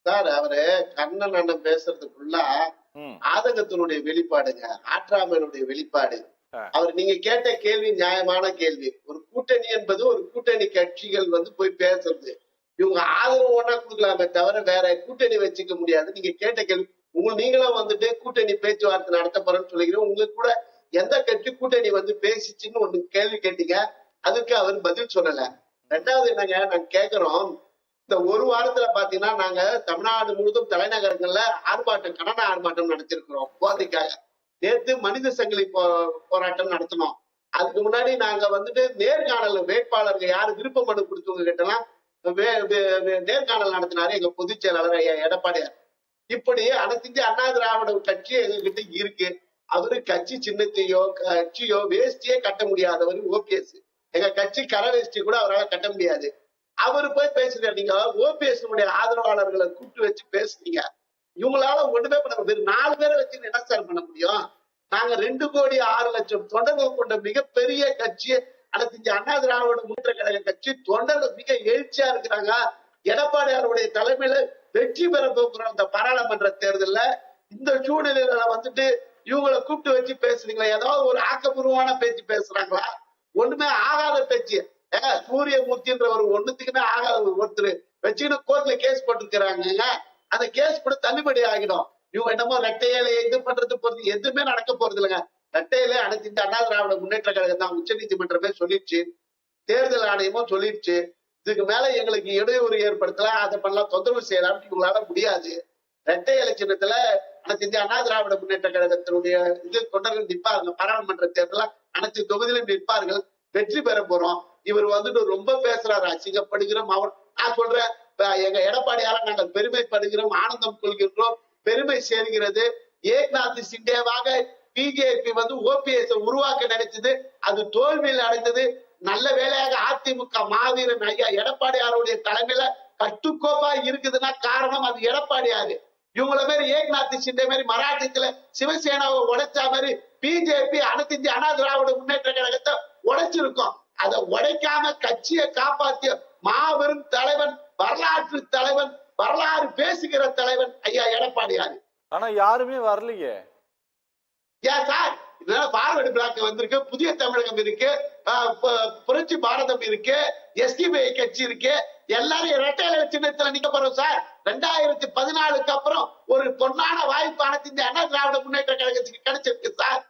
Sir அவரு கண்ணன் அண்ணன் பேசுறதுக்குள்ள ம். ஆதங்கத்தினுடைய வெளிப்பாடுங்க, ஆற்றாமையினுடைய வெளிப்பாடு. ஆ. அவர் நீங்க கேட்ட கேள்வி நியாயமான கேள்வி. ஒரு கூட்டணி என்பது ஒரு கூட்டணி கட்சிகள் போய் பேசுறது. இவங்க ஆதரவு ஒண்ணா கொடுக்கலாமே தவிர வேற கூட்டணி வச்சுக்க முடியாது. நீங்க கேட்ட கேள்வி நீங்களும் கூட்டணி பேச்சுவார்த்தை நடத்த போறேன்னு சொல்லிக்கிறோம். உங்களுக்கு கூட எந்த கட்சி கூட்டணி பேசிச்சுன்னு ஒண்ணு கேள்வி கேட்டீங்க. அதுக்கு அவர் பதில் சொல்லல. ரெண்டாவது என்னங்க நாங்க கேக்குறோம், இந்த ஒரு வாரத்துல பாத்தீங்கன்னா நாங்க தமிழ்நாடு முழுவதும் தலைநகரங்கள்ல கண்டன ஆர்ப்பாட்டம் நடத்திருக்கிறோம் போதைக்காக. நேத்து மனித சங்கிலி போராட்டம் நடத்தினோம். அதுக்கு முன்னாடி நாங்க நேர்காணல் வேட்பாளர்கள் யாரு விருப்ப மனு கொடுத்தவங்க கிட்ட எல்லாம் நேர்காணல் நடத்தினாரு எங்க பொதுச் செயலாளர் ஐயா எடப்பாடியார். இப்படி அனைத்து இந்திய அண்ணா திராவிட கட்சி எங்க கிட்ட இருக்கு. அவரு கட்சி சின்னத்தையோ கட்சியோ வேஷ்டியே கட்ட முடியாதவர் ஓபிஎஸ். எங்க கட்சி கரை வேஷ்டி கூட அவரால் கட்ட முடியாது. அவரு போய் பேசுறாரு. நீங்க ஓபிஎஸ் ஆதரவாளர்களை கூப்பிட்டு வச்சு பேசுறீங்க. இவங்களால ஒண்ணுமே பண்ண முடியாது. 4 பேரை வச்சு என்ன சார் பண்ண முடியும்? நாங்க 2,06,00,000 தொண்டர்கள் கொண்ட மிகப்பெரிய கட்சி அனைத்து இந்திய அண்ணா திராவிட முன்னேற்ற கழக கட்சி. தொண்டர்கள் மிக எழுச்சியா இருக்கிறாங்க. எடப்பாடியாருடைய தலைமையில வெற்றி பெற போகிற அந்த பாராளுமன்ற தேர்தல்ல இந்த சூழ்நிலையில இவங்களை கூப்பிட்டு வச்சு பேசுறீங்களா? ஏதாவது ஒரு ஆக்கப்பூர்வமான பேச்சு பேசுறாங்களா? ஒண்ணுமே ஆகாத பேச்சு. சூரியமூர்த்தின்றவர் ஒண்ணுத்துக்குமே ஆகாத ஒருத்தர் வச்சுக்கிட்டு கோர்ட்ல கேஸ் போட்டுருக்கிறாங்க. அந்த கேஸ் கூட தள்ளுபடி ஆகிடும். இவங்க என்னமோ ரெட்டையில இது பண்றது போறது எதுவுமே நடக்க போறது இல்லைங்க. ரெட்டையில அனைத்து இந்த அண்ணா திராவிட முன்னேற்ற கழகம் தான் உச்ச நீதிமன்றமே சொல்லிடுச்சு, தேர்தல் ஆணையமும் சொல்லிடுச்சு. இதுக்கு மேல எங்களுக்கு இடையூறு ஏற்படுத்தலாம், அதை பண்ணலாம், தொந்தரவு செய்யலாம் இவங்களால முடியாது. இரட்டை இலை சின்னத்துல அனைத்து இந்திய அண்ணா திராவிட முன்னேற்ற கழகத்தினுடைய தொண்டர்கள் நிற்பார்கள். பாராளுமன்ற தேர்தல அனைத்து தொகுதியிலும் நிற்பார்கள். வெற்றி பெற போறோம். இவர் ரொம்ப பேசுறாரு, அசிங்கப்படுகிறோம். நான் சொல்றேன், எங்க எடப்பாடியால நாங்கள் பெருமைப்படுகிறோம், ஆனந்தம் கொள்கின்றோம், பெருமை சேர்கிறது. ஏக்நாத் சிண்டேவாக பிஜேபி ஓபிஎஸ் உருவாக்க நினைச்சது, அது தோல்வியில் அடைந்தது. நல்ல வேலையாக அதிமுக மாவீரன் ஐயா எடப்பாடியாருடைய தலைமையில கட்டுக்கோப்பா இருக்குதுன்னா காரணம் அது எடப்பாடியாரு. இவங்கள மாதிரி ஏக்நாத் சிண்டே மாதிரி மராட்டியத்துல சிவசேனாவை உடைச்சா மாதிரி பிஜேபி அனைத்து இந்திய அண்ணா திராவிட முன்னேற்ற கழகத்தை உடைச்சிருக்கோம். அதை உடைக்காம கட்சியை காப்பாற்றிய மாபெரும் தலைவன், வரலாற்று தலைவன், வரலாறு பேசுகிற தலைவன் ஐயா எடப்பாடியாரு. ஆனா யாருமே வரலையே. ஏன் சார்? பார்வர்டு பிளாக் வந்திருக்கு, புதிய தமிழகம் இருக்கு, புரட்சி பாரதம் இருக்கு, எஸ்டிபிஐ கட்சி இருக்கு. எல்லாரும் இரட்டை சின்னத்துல நிக்க போறோம் சார். 2014க்கு அப்புறம் ஒரு பொன்னான வாய்ப்பு அனைத்து இந்திய அண்ணா திராவிட முன்னேற்ற கழகத்துக்கு கிடைச்சிருக்கு சார்.